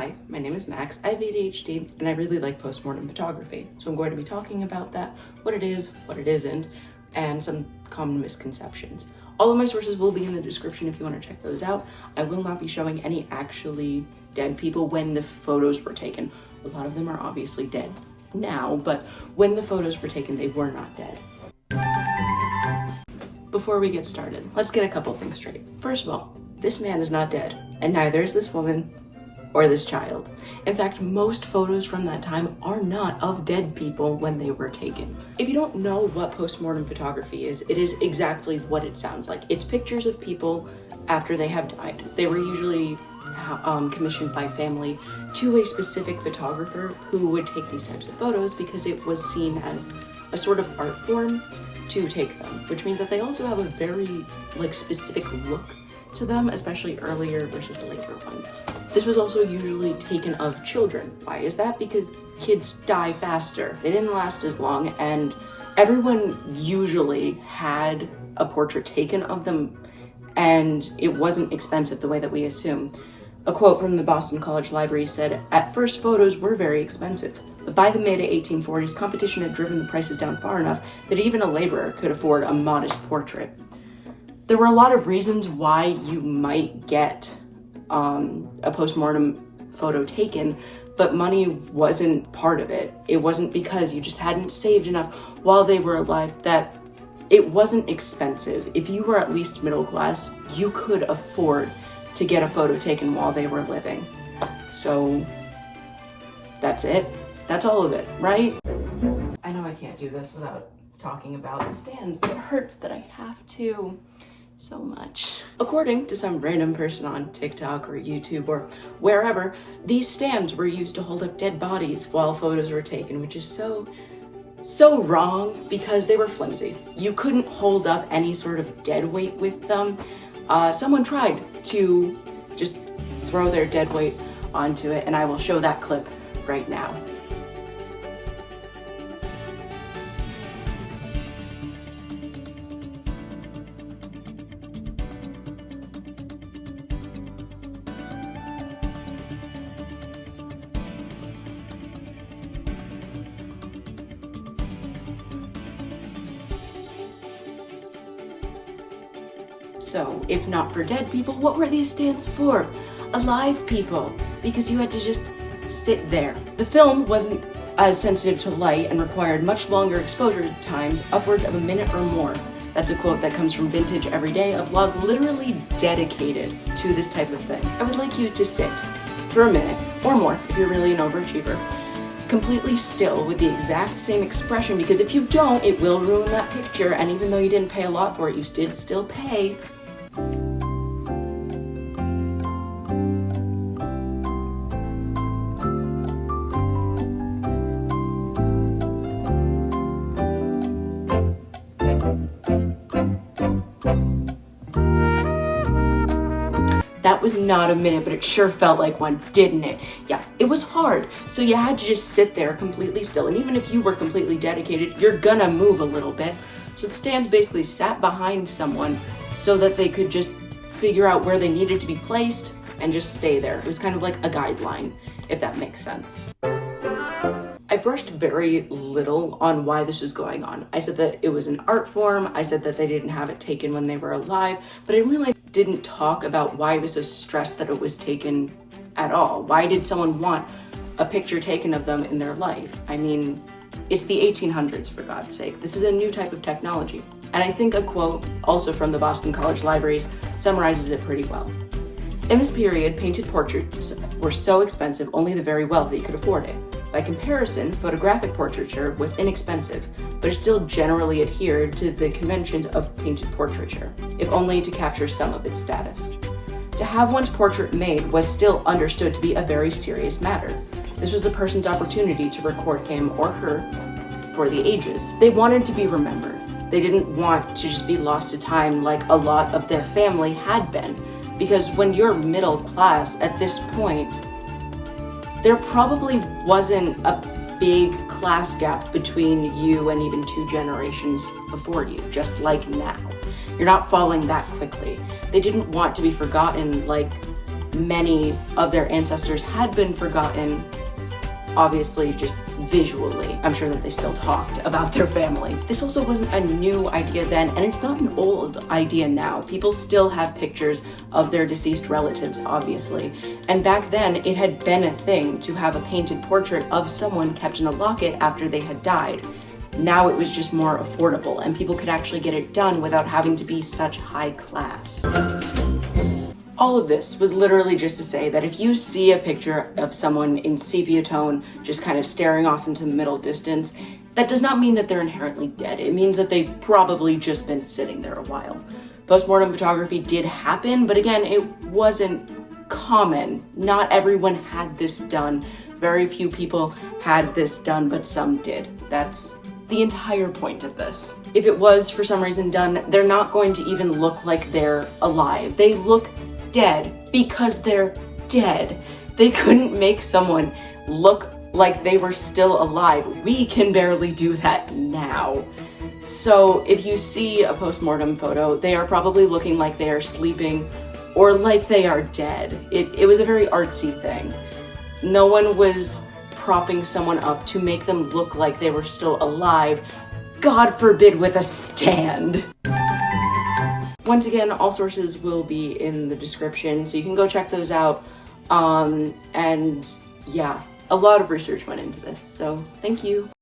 Hi, my name is Max, I have ADHD, and I really like post-mortem photography. So I'm going to be talking about that, what it is, what it isn't, and some common misconceptions. All of my sources will be in the description if you want to check those out. I will not be showing any actually dead people when the photos were taken. A lot of them are obviously dead now, but when the photos were taken, they were not dead. Before we get started, let's get a couple things straight. First of all, this man is not dead, and neither is this woman or this child. In fact, most photos from that time are not of dead people when they were taken. If you don't know what post-mortem photography is, it is exactly what it sounds like. It's pictures of people after they have died. They were usually commissioned by family to a specific photographer who would take these types of photos because it was seen as a sort of art form to take them, which means that they also have a very specific look to them, especially earlier versus later ones. This was also usually taken of children. Why is that? Because kids die faster. They didn't last as long, and everyone usually had a portrait taken of them, and it wasn't expensive the way that we assume. A quote from the Boston College Library said, "At first, photos were very expensive, but by the mid-1840s, competition had driven the prices down far enough that even a laborer could afford a modest portrait." There were a lot of reasons why you might get a post-mortem photo taken, but money wasn't part of it. It wasn't because you just hadn't saved enough while they were alive that it wasn't expensive. If you were at least middle class, you could afford to get a photo taken while they were living. So that's it. That's all of it, right? I know I can't do this without talking about the stands, but it hurts that I have to so much. According to some random person on TikTok or YouTube or wherever, these stands were used to hold up dead bodies while photos were taken, which is so wrong because they were flimsy. You couldn't hold up any sort of dead weight with them. Someone tried to just throw their dead weight onto it, and I will show that clip right now. So, if not for dead people, what were these stands for? Alive people, because you had to just sit there. The film wasn't as sensitive to light and required much longer exposure times, upwards of a minute or more. That's a quote that comes from Vintage Everyday, a blog literally dedicated to this type of thing. I would like you to sit for a minute, or more if you're really an overachiever, completely still with the exact same expression, because if you don't, it will ruin that picture, and even though you didn't pay a lot for it, you did still pay. That was not a minute, but it sure felt like one, didn't it? Yeah, it was hard. So you had to just sit there completely still. And even if you were completely dedicated, you're gonna move a little bit. So the stands basically sat behind someone so that they could just figure out where they needed to be placed and just stay there. It was kind of like a guideline, if that makes sense. I brushed very little on why this was going on. I said that it was an art form. I said that they didn't have it taken when they were alive, but I really didn't talk about why I was so stressed that it was taken at all. Why did someone want a picture taken of them in their life? I mean, it's the 1800s, for God's sake. This is a new type of technology. And I think a quote, also from the Boston College Libraries, summarizes it pretty well. In this period, painted portraits were so expensive, only the very wealthy could afford it. By comparison, photographic portraiture was inexpensive, but it still generally adhered to the conventions of painted portraiture, if only to capture some of its status. To have one's portrait made was still understood to be a very serious matter. This was a person's opportunity to record him or her for the ages. They wanted to be remembered. They didn't want to just be lost to time like a lot of their family had been, because when you're middle class at this point, there probably wasn't a big class gap between you and even 2 generations before you, just like now. You're not falling that quickly. They didn't want to be forgotten like many of their ancestors had been forgotten, obviously just visually. I'm sure that they still talked about their family. This also wasn't a new idea then, and it's not an old idea now. People still have pictures of their deceased relatives, obviously. And back then, it had been a thing to have a painted portrait of someone kept in a locket after they had died. Now it was just more affordable, and people could actually get it done without having to be such high class. All of this was literally just to say that if you see a picture of someone in sepia tone just kind of staring off into the middle distance, that does not mean that they're inherently dead. It means that they've probably just been sitting there a while. Post-mortem photography did happen, but again, it wasn't common. Not everyone had this done. Very few people had this done, but some did. That's the entire point of this. If it was for some reason done, they're not going to even look like they're alive. They look dead because they're dead. They couldn't make someone look like they were still alive. We can barely do that now. So if you see a post-mortem photo, they are probably looking like they are sleeping or like they are dead. It was a very artsy thing. No one was propping someone up to make them look like they were still alive, God forbid with a stand. Once again, all sources will be in the description, so you can go check those out. And yeah, a lot of research went into this, so thank you.